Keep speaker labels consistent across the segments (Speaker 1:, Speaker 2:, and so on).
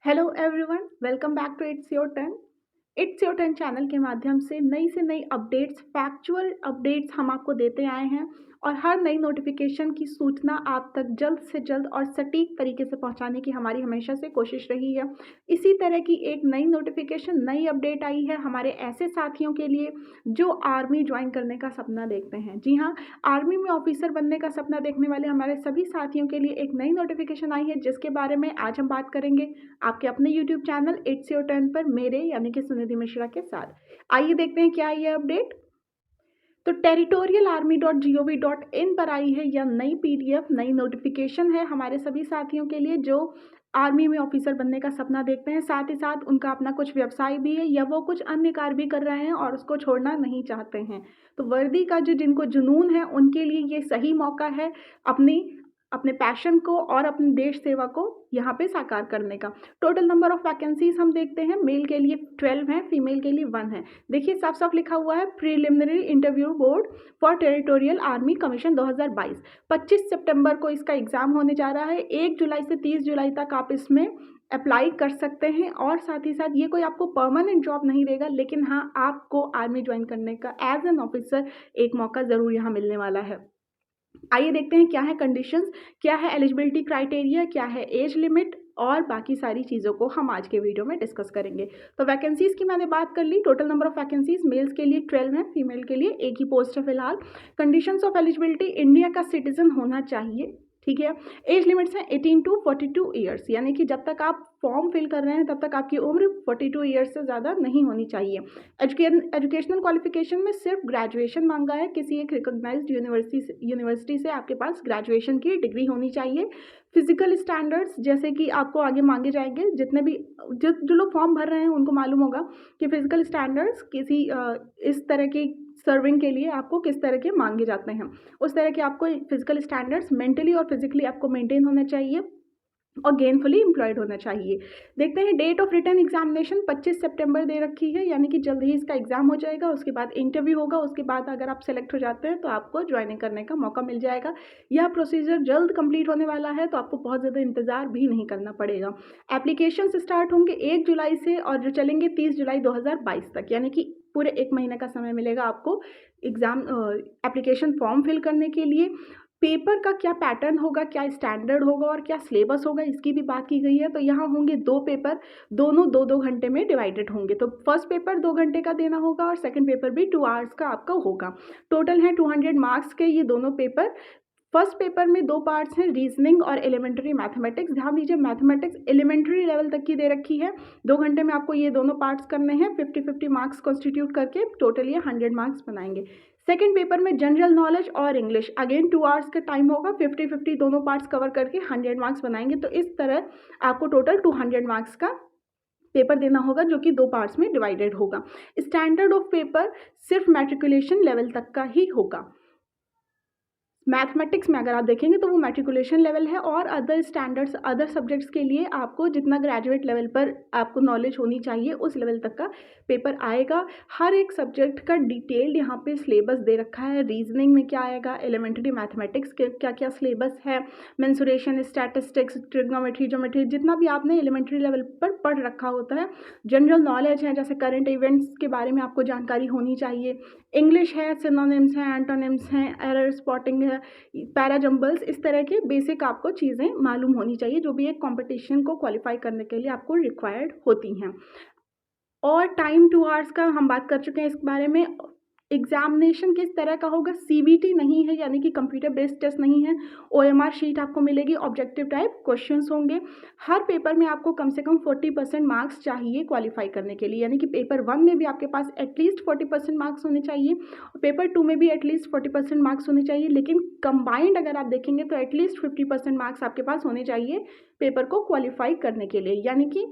Speaker 1: Hello everyone, welcome back to it's your turn channel के माध्यम से नई अपडेट्स, फैक्चुअल अपडेट्स हम आपको देते आए हैं और हर नई नोटिफिकेशन की सूचना आप तक जल्द से जल्द और सटीक तरीके से पहुंचाने की हमारी हमेशा से कोशिश रही है। इसी तरह की एक नई नोटिफिकेशन, नई अपडेट आई है हमारे ऐसे साथियों के लिए जो आर्मी ज्वाइन करने का सपना देखते हैं। जी हाँ, आर्मी में ऑफिसर बनने का सपना देखने वाले हमारे सभी साथियों के लिए एक नई नोटिफिकेशन आई है, जिसके बारे में आज हम बात करेंगे आपके अपने YouTube channel it's your turn पर मेरे यानी कि सुनिधि मिश्रा के साथ। आइए देखते हैं क्या ये अपडेट। तो territorialarmy.gov.in पर आई है यह नई पीडीएफ, नई नोटिफिकेशन है हमारे सभी साथियों के लिए जो आर्मी में ऑफिसर बनने का सपना देखते हैं। साथ ही साथ उनका अपना कुछ व्यवसाय भी है या वो कुछ अन्य कार्य भी कर रहे हैं और उसको छोड़ना नहीं चाहते हैं। तो वर्दी का जो जिनको जुनून है उनके लिए ये सही मौका है अपने पैशन को और अपनी देश सेवा को यहाँ पे साकार करने का। टोटल नंबर ऑफ वैकेंसीज हम देखते हैं, मेल के लिए 12 है, फीमेल के लिए 1 है। देखिए साफ साफ लिखा हुआ है preliminary interview board for territorial army commission 2022। 25 सितंबर को इसका एग्जाम होने जा रहा है। 1 जुलाई से 30 जुलाई तक आप इसमें अप्लाई कर सकते हैं और साथ ही साथ ये कोई आपको परमानेंट जॉब नहीं देगा, लेकिन हाँ आपको आर्मी ज्वाइन करने का एज एन ऑफिसर एक मौका ज़रूर यहाँ मिलने वाला है। आइए देखते हैं क्या है कंडीशंस, क्या है एलिजिबिलिटी क्राइटेरिया, क्या है एज लिमिट और बाकी सारी चीज़ों को हम आज के वीडियो में डिस्कस करेंगे। तो वैकेंसीज की मैंने बात कर ली। Total number of vacancies males के लिए 12 है, फीमेल के लिए 1 ही पोस्ट है फिलहाल। कंडीशंस ऑफ एलिजिबिलिटी, इंडिया का सिटीजन होना चाहिए, ठीक है। एज लिमिट्स हैं 18 टू 42 ईयर्स, यानी कि जब तक आप फॉर्म फिल कर रहे हैं तब तक आपकी उम्र 42 ईयर्स से ज़्यादा नहीं होनी चाहिए। एजुकेशनल क्वालिफिकेशन में सिर्फ ग्रेजुएशन मांगा है, किसी एक रिकॉग्नाइज्ड यूनिवर्सिटी से आपके पास ग्रेजुएशन की डिग्री होनी चाहिए। फिजिकल स्टैंडर्ड्स जैसे कि आपको आगे मांगे जाएंगे, जितने भी जो लोग फॉर्म भर रहे हैं उनको मालूम होगा कि फिजिकल स्टैंडर्ड्स किसी इस तरह की सर्विंग के लिए आपको किस तरह के मांगे जाते हैं। उस तरह के आपको फिजिकल स्टैंडर्ड्स मेंटली और फिजिकली आपको मेंटेन होने चाहिए और गेनफुली एम्प्लॉयड होना चाहिए। देखते हैं डेट ऑफ रिटर्न एग्जामिनेशन 25 सितंबर दे रखी है, यानी कि जल्द ही इसका एग्जाम हो जाएगा। उसके बाद इंटरव्यू होगा, उसके बाद अगर आप सेलेक्ट हो जाते हैं तो आपको ज्वाइनिंग करने का मौका मिल जाएगा। यह प्रोसीजर जल्द कंप्लीट होने वाला है, तो आपको बहुत ज़्यादा इंतजार भी नहीं करना पड़ेगा। एप्लीकेशन स्टार्ट होंगे 1 जुलाई से और जो चलेंगे 30 जुलाई 2022 तक, यानी कि पूरे 1 महीने का समय मिलेगा आपको एग्ज़ाम एप्लीकेशन फॉर्म फिल करने के लिए। पेपर का क्या पैटर्न होगा, क्या स्टैंडर्ड होगा और क्या सिलेबस होगा, इसकी भी बात की गई है। तो यहाँ होंगे 2 पेपर, दोनों 2-2 घंटे में डिवाइडेड होंगे। तो फर्स्ट पेपर 2 घंटे का देना होगा और सेकंड पेपर भी 2 आवर्स का आपका होगा। टोटल है 200 मार्क्स के ये दोनों पेपर। फर्स्ट पेपर में 2 पार्ट्स हैं, रीजनिंग और एलिमेंट्री मैथमेटिक्स। ध्यान दीजिए, मैथमेटिक्स एलिमेंट्री लेवल तक की दे रखी है। 2 घंटे में आपको ये दोनों पार्ट्स करने हैं। 50-50 मार्क्स कॉन्स्टिट्यूट करके टोटल ये 100 मार्क्स बनाएंगे। सेकेंड पेपर में जनरल नॉलेज और इंग्लिश, अगेन 2 आवर्स का टाइम होगा। 50-50 दोनों पार्ट्स कवर करके 100 मार्क्स बनाएंगे। तो इस तरह आपको टोटल 200 मार्क्स का पेपर देना होगा, जो कि 2 पार्ट्स में डिवाइडेड होगा। स्टैंडर्ड ऑफ पेपर सिर्फ मैट्रिकुलेशन लेवल तक का ही होगा। मैथमेटिक्स में अगर आप देखेंगे तो वो मैट्रिकुलेशन लेवल है और अदर स्टैंडर्ड्स, अदर सब्जेक्ट्स के लिए आपको जितना ग्रेजुएट लेवल पर आपको नॉलेज होनी चाहिए उस लेवल तक का पेपर आएगा। हर एक सब्जेक्ट का डिटेल्ड यहाँ पे सिलेबस दे रखा है। रीजनिंग में क्या आएगा, एलिमेंट्री मैथमेटिक्स के क्या क्या सिलेबस है, मेंसुरेशन, स्टैटिस्टिक्स, ट्रिग्नोमेट्री, ज्योमेट्री, जितना भी आपने एलिमेंट्री लेवल पर पढ़ रखा होता है। जनरल नॉलेज है, जैसे करंट इवेंट्स के बारे में आपको जानकारी होनी चाहिए। इंग्लिश है, सिनोनिम्स हैं, एंटोनिम्स हैं, एरर स्पॉटिंग है, पैराजम्बल्स, इस तरह के बेसिक आपको चीज़ें मालूम होनी चाहिए जो भी एक कंपटीशन को क्वालिफाई करने के लिए आपको रिक्वायर्ड होती हैं। और टाइम 2 आवर्स का हम बात कर चुके हैं इस बारे में। एग्जामिनेशन किस तरह का होगा, सीबीटी नहीं है, यानी कि कंप्यूटर बेस्ड टेस्ट नहीं है। ओएमआर शीट आपको मिलेगी, ऑब्जेक्टिव टाइप क्वेश्चंस होंगे। हर पेपर में आपको कम से कम 40% मार्क्स चाहिए क्वालिफाई करने के लिए, यानी कि पेपर 1 में भी आपके पास एटलीस्ट 40% मार्क्स होने चाहिए, पेपर 2 में भी एटलीस्ट 40% मार्क्स होने चाहिए। लेकिन कंबाइंड अगर आप देखेंगे तो एटलीस्ट 50% मार्क्स आपके पास होने चाहिए पेपर को क्वालिफाई करने के लिए, यानी कि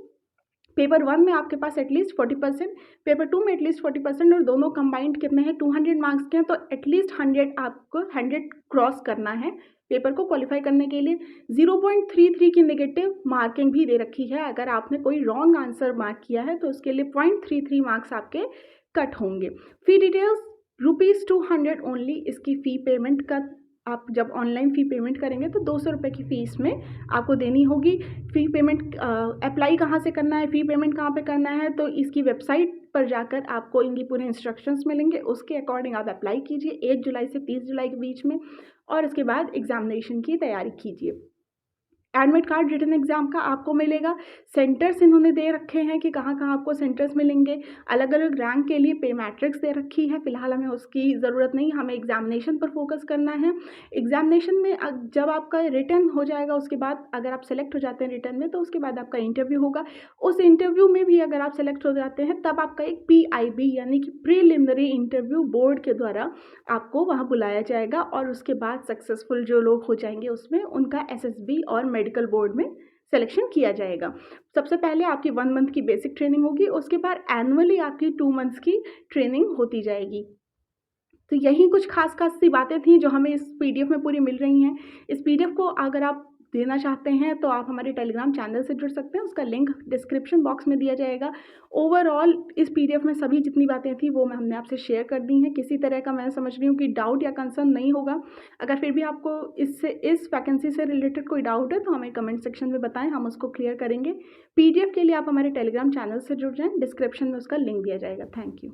Speaker 1: पेपर 1 में आपके पास एटलीस्ट 40%, पेपर 2 में एटलीस्ट 40% और दोनों कंबाइंड कितने हैं, 200 मार्क्स के हैं। तो एटलीस्ट 100 आपको 100 क्रॉस करना है पेपर को क्वालिफाई करने के लिए। 0.33 की नेगेटिव मार्किंग भी दे रखी है। अगर आपने कोई रॉन्ग आंसर मार्क किया है तो उसके लिए 0.33 मार्क्स आपके कट होंगे। फी डिटेल्स ₹200 ओनली इसकी फ़ी पेमेंट का आप जब ऑनलाइन फ़ी पेमेंट करेंगे तो 200 रुपये की फ़ीस में आपको देनी होगी। फ़ी पेमेंट अप्लाई कहाँ से करना है, फ़ी पेमेंट कहाँ पे करना है, तो इसकी वेबसाइट पर जाकर आपको इनकी पूरे इंस्ट्रक्शंस मिलेंगे, उसके अकॉर्डिंग आप अप्लाई कीजिए 1 जुलाई से 30 जुलाई के बीच में और उसके बाद एग्ज़ामिनेशन की तैयारी कीजिए। एडमिट कार्ड रिटन एग्ज़ाम का आपको मिलेगा। सेंटर्स इन्होंने दे रखे हैं कि कहाँ-कहाँ आपको सेंटर्स मिलेंगे। अलग-अलग रैंक के लिए पे मैट्रिक्स दे रखी है, फ़िलहाल हमें उसकी ज़रूरत नहीं, हमें एग्ज़ामिनेशन पर फ़ोकस करना है। एग्ज़ामिनेशन में जब आपका रिटन हो जाएगा उसके बाद अगर आप सेलेक्ट हो जाते हैं रिटन में तो उसके बाद आपका इंटरव्यू होगा। उस इंटरव्यू में भी अगर आप सेलेक्ट हो जाते हैं तब आपका एक पीआईबी यानी कि प्रीलिमिनरी इंटरव्यू बोर्ड के द्वारा आपको वहाँ बुलाया जाएगा और उसके बाद सक्सेसफुल जो लोग हो जाएँगे उसमें उनका एसएसबी और मेडिकल बोर्ड में सिलेक्शन किया जाएगा। सबसे पहले आपकी 1 मंथ की बेसिक ट्रेनिंग होगी, उसके बाद एनुअली आपकी 2 मंथ्स की ट्रेनिंग होती जाएगी। तो यही कुछ ख़ास-ख़ास सी बातें थी जो हमें इस पीडीएफ में पूरी मिल रही हैं। इस पीडीएफ को अगर आप देना चाहते हैं तो आप हमारे टेलीग्राम चैनल से जुड़ सकते हैं, उसका लिंक डिस्क्रिप्शन बॉक्स में दिया जाएगा। ओवरऑल इस पीडीएफ में सभी जितनी बातें थी वो हमने आपसे शेयर कर दी हैं। किसी तरह का मैं समझ रही हूँ कि डाउट या कंसर्न नहीं होगा। अगर फिर भी आपको इस वैकेंसी से रिलेटेड कोई डाउट है तो हमें कमेंट सेक्शन में बताएँ, हम उसको क्लियर करेंगे। पीडीएफ के लिए आप हमारे टेलीग्राम चैनल से जुड़ जाएँ, डिस्क्रिप्शन में उसका लिंक दिया जाएगा। Thank you.